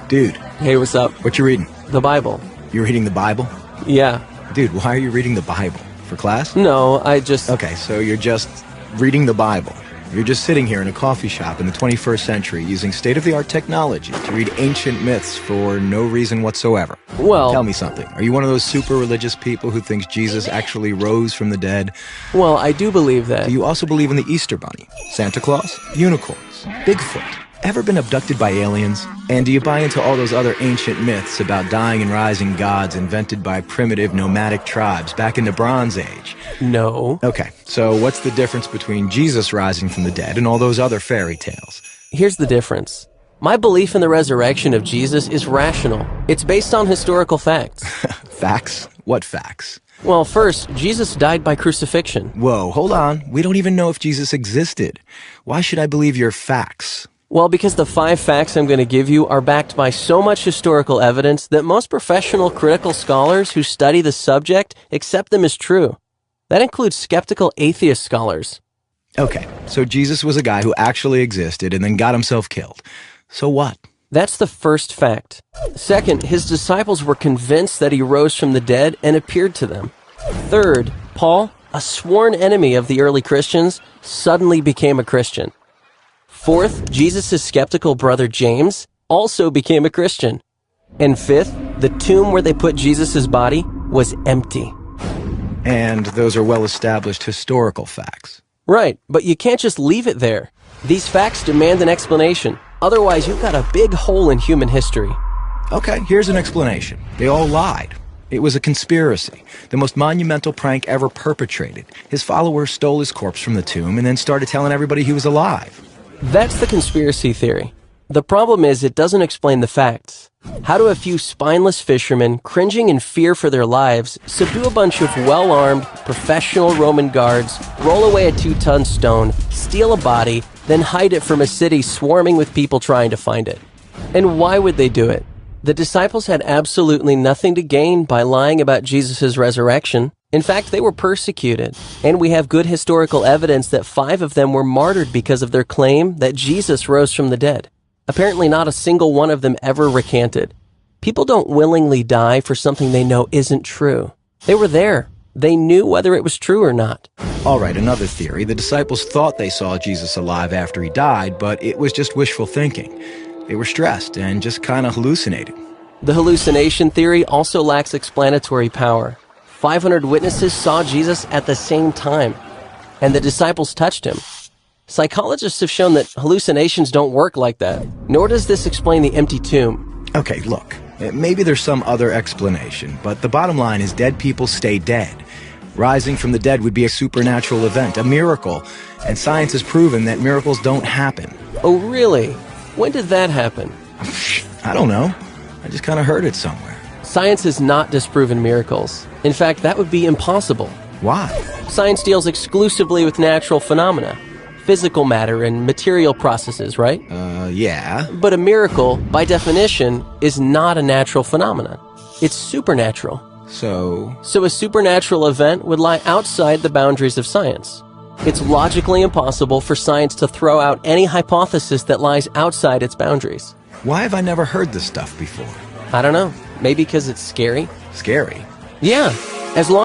Dude, Hey, what's up? what you reading? The Bible. You reading the Bible? Yeah. Dude, why are you reading the Bible? For class? No, I just... Okay, so you're just reading the Bible. You're just sitting here in a coffee shop in the 21st century using state-of-the-art technology to read ancient myths for no reason whatsoever. Well... Tell me something. Are you one of those super religious people who thinks Jesus actually rose from the dead? Well, I do believe that. Do you also believe in the Easter Bunny, Santa Claus, unicorns, Bigfoot? Ever been abducted by aliens? And do you buy into all those other ancient myths about dying and rising gods invented by primitive nomadic tribes back in the Bronze Age? No. Okay, so what's the difference between Jesus rising from the dead and all those other fairy tales? Here's the difference. My belief in the resurrection of Jesus is rational. It's based on historical facts. Facts? What facts? Well, first, Jesus died by crucifixion. Whoa, hold on. We don't even know if Jesus existed. Why should I believe your facts? Well, because the 5 facts I'm going to give you are backed by so much historical evidence that most professional critical scholars who study the subject accept them as true. That includes skeptical atheist scholars. Okay, so Jesus was a guy who actually existed and then got himself killed. So what? That's the first fact. Second, his disciples were convinced that he rose from the dead and appeared to them. Third, Paul, a sworn enemy of the early Christians, suddenly became a Christian. Fourth, Jesus' skeptical brother James also became a Christian. And fifth, the tomb where they put Jesus' body was empty. And those are well-established historical facts. Right, but you can't just leave it there. These facts demand an explanation. Otherwise, you've got a big hole in human history. Okay, here's an explanation. They all lied. It was a conspiracy, the most monumental prank ever perpetrated. His followers stole his corpse from the tomb and then started telling everybody he was alive. That's the conspiracy theory. The problem is it doesn't explain the facts. How do a few spineless fishermen, cringing in fear for their lives, subdue a bunch of well-armed, professional Roman guards, roll away a 2-ton stone, steal a body, then hide it from a city swarming with people trying to find it? And why would they do it? The disciples had absolutely nothing to gain by lying about Jesus' resurrection. In fact, they were persecuted, and we have good historical evidence that 5 of them were martyred because of their claim that Jesus rose from the dead. Apparently not a single one of them ever recanted. People don't willingly die for something they know isn't true. They were there. They knew whether it was true or not. All right, another theory. The disciples thought they saw Jesus alive after he died, but it was just wishful thinking. They were stressed and just kind of hallucinated. The hallucination theory also lacks explanatory power. 500 witnesses saw Jesus at the same time, and the disciples touched him. Psychologists have shown that hallucinations don't work like that, nor does this explain the empty tomb. Okay, look, maybe there's some other explanation, but the bottom line is dead people stay dead. Rising from the dead would be a supernatural event, a miracle, and science has proven that miracles don't happen. Oh, really? When did that happen? I don't know. I just kind of heard it somewhere. Science has not disproven miracles. In fact, that would be impossible. Why? Science deals exclusively with natural phenomena, physical matter and material processes, right? Yeah. But a miracle, by definition, is not a natural phenomenon. It's supernatural. So a supernatural event would lie outside the boundaries of science. It's logically impossible for science to throw out any hypothesis that lies outside its boundaries. why have I never heard this stuff before? I don't know. Maybe because it's scary? Scary? Yeah. As long